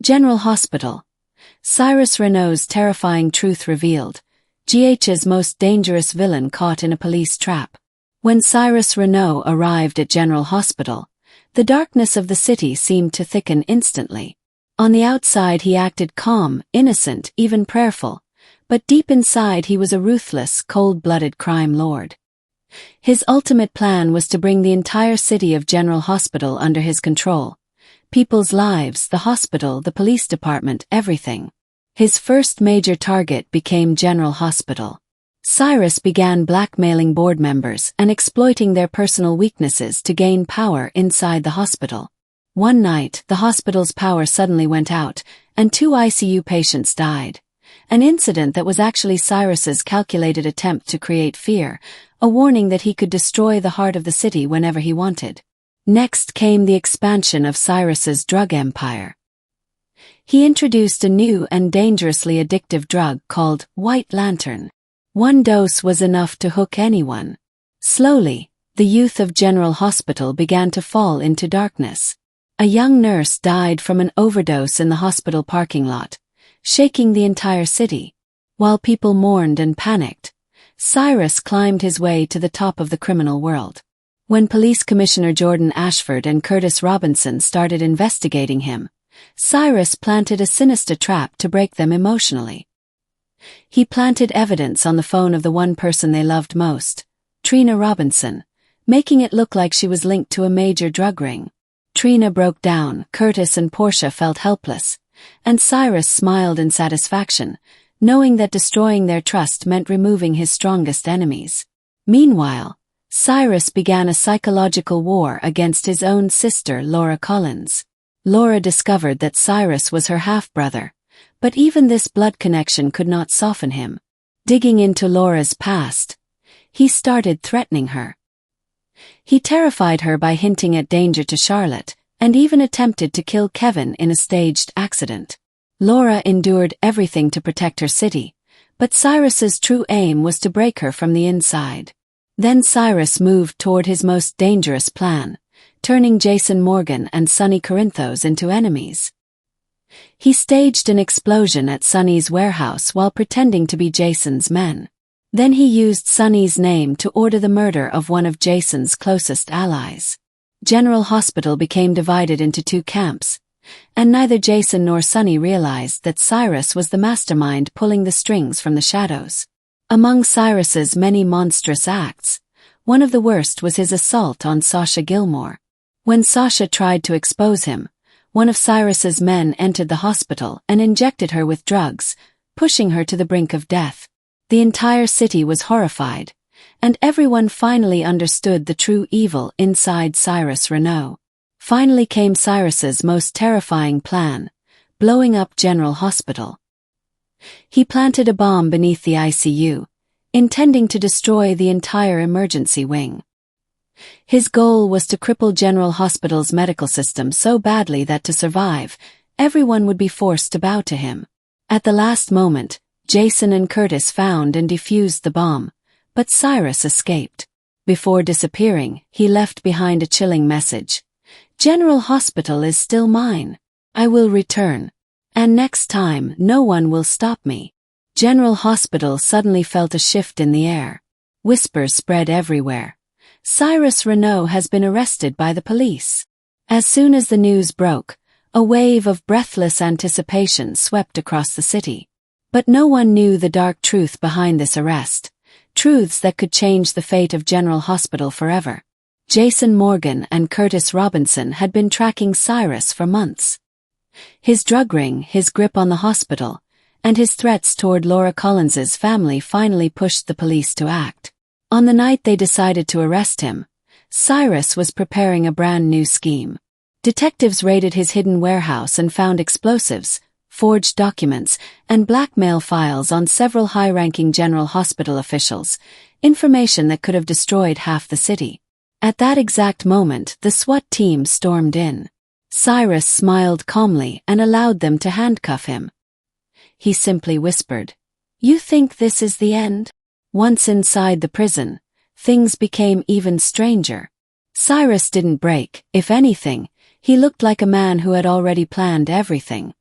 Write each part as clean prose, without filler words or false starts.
General Hospital. Cyrus Renault's terrifying truth revealed. GH's most dangerous villain caught in a police trap. When Cyrus Renault arrived at General Hospital, the darkness of the city seemed to thicken instantly. On the outside he acted calm, innocent, even prayerful, but deep inside he was a ruthless, cold-blooded crime lord. His ultimate plan was to bring the entire city of General Hospital under his control. People's lives, the hospital, the police department, everything. His first major target became General Hospital. Cyrus began blackmailing board members and exploiting their personal weaknesses to gain power inside the hospital. One night, the hospital's power suddenly went out, and 2 ICU patients died. An incident that was actually Cyrus's calculated attempt to create fear, a warning that he could destroy the heart of the city whenever he wanted. Next came the expansion of Cyrus's drug empire. He introduced a new and dangerously addictive drug called White Lantern. 1 dose was enough to hook anyone. Slowly, the youth of General Hospital began to fall into darkness. A young nurse died from an overdose in the hospital parking lot, shaking the entire city. While people mourned and panicked, Cyrus climbed his way to the top of the criminal world. When Police Commissioner Jordan Ashford and Curtis Robinson started investigating him, Cyrus planted a sinister trap to break them emotionally. He planted evidence on the phone of the one person they loved most, Trina Robinson, making it look like she was linked to a major drug ring. Trina broke down, Curtis and Portia felt helpless, and Cyrus smiled in satisfaction, knowing that destroying their trust meant removing his strongest enemies. Meanwhile, Cyrus began a psychological war against his own sister, Laura Collins. Laura discovered that Cyrus was her half-brother, but even this blood connection could not soften him. Digging into Laura's past, he started threatening her. He terrified her by hinting at danger to Charlotte, and even attempted to kill Kevin in a staged accident. Laura endured everything to protect her city, but Cyrus's true aim was to break her from the inside. Then Cyrus moved toward his most dangerous plan, turning Jason Morgan and Sonny Corinthos into enemies. He staged an explosion at Sonny's warehouse while pretending to be Jason's men. Then he used Sonny's name to order the murder of one of Jason's closest allies. General Hospital became divided into 2 camps, and neither Jason nor Sonny realized that Cyrus was the mastermind pulling the strings from the shadows. Among Cyrus's many monstrous acts, one of the worst was his assault on Sasha Gilmore. When Sasha tried to expose him, one of Cyrus's men entered the hospital and injected her with drugs, pushing her to the brink of death. The entire city was horrified, and everyone finally understood the true evil inside Cyrus Renault. Finally came Cyrus's most terrifying plan, blowing up General Hospital. He planted a bomb beneath the ICU, intending to destroy the entire emergency wing. His goal was to cripple General Hospital's medical system so badly that to survive, everyone would be forced to bow to him. At the last moment, Jason and Curtis found and defused the bomb, but Cyrus escaped. Before disappearing, he left behind a chilling message. General Hospital is still mine. I will return. And next time, no one will stop me. General Hospital suddenly felt a shift in the air. Whispers spread everywhere. Cyrus Renault has been arrested by the police. As soon as the news broke, a wave of breathless anticipation swept across the city. But no one knew the dark truth behind this arrest, truths that could change the fate of General Hospital forever. Jason Morgan and Curtis Robinson had been tracking Cyrus for months. His drug ring, his grip on the hospital, and his threats toward Laura Collins's family finally pushed the police to act. On the night they decided to arrest him, Cyrus was preparing a brand new scheme. Detectives raided his hidden warehouse and found explosives, forged documents, and blackmail files on several high-ranking General Hospital officials, information that could have destroyed half the city. At that exact moment, the SWAT team stormed in. Cyrus smiled calmly and allowed them to handcuff him. He simply whispered, "You think this is the end?" Once inside the prison, things became even stranger. Cyrus didn't break. If anything, he looked like a man who had already planned everything.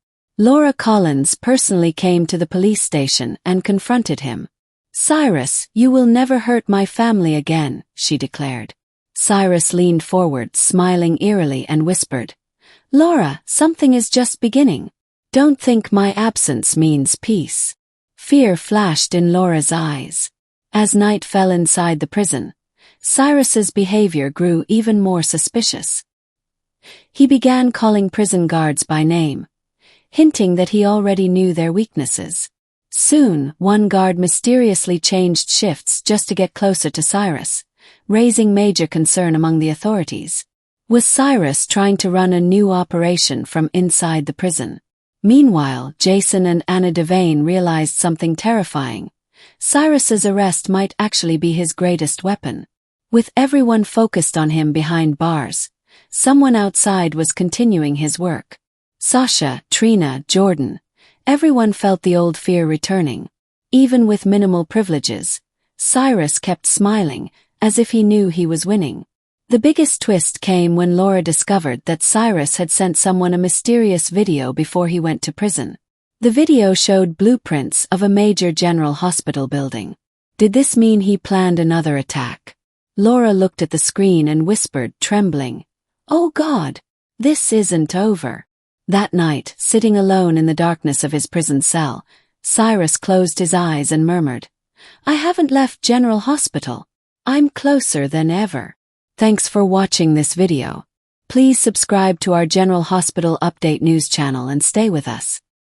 Laura Collins personally came to the police station and confronted him. "Cyrus, you will never hurt my family again," she declared. Cyrus leaned forward, smiling eerily, and whispered, "Laura, something is just beginning. Don't think my absence means peace." Fear flashed in Laura's eyes. As night fell inside the prison, Cyrus's behavior grew even more suspicious. He began calling prison guards by name, hinting that he already knew their weaknesses. Soon, one guard mysteriously changed shifts just to get closer to Cyrus, raising major concern among the authorities. Was Cyrus trying to run a new operation from inside the prison? Meanwhile, Jason and Anna Devane realized something terrifying. Cyrus's arrest might actually be his greatest weapon. With everyone focused on him behind bars, someone outside was continuing his work. Sasha, Trina, Jordan, everyone felt the old fear returning. Even with minimal privileges, Cyrus kept smiling, as if he knew he was winning. The biggest twist came when Laura discovered that Cyrus had sent someone a mysterious video before he went to prison. The video showed blueprints of a major general hospital building. Did this mean he planned another attack? Laura looked at the screen and whispered, trembling, "Oh God, this isn't over." That night, sitting alone in the darkness of his prison cell, Cyrus closed his eyes and murmured, "I haven't left General Hospital. I'm closer than ever." Thanks for watching this video. Please subscribe to our General Hospital Update news channel and stay with us.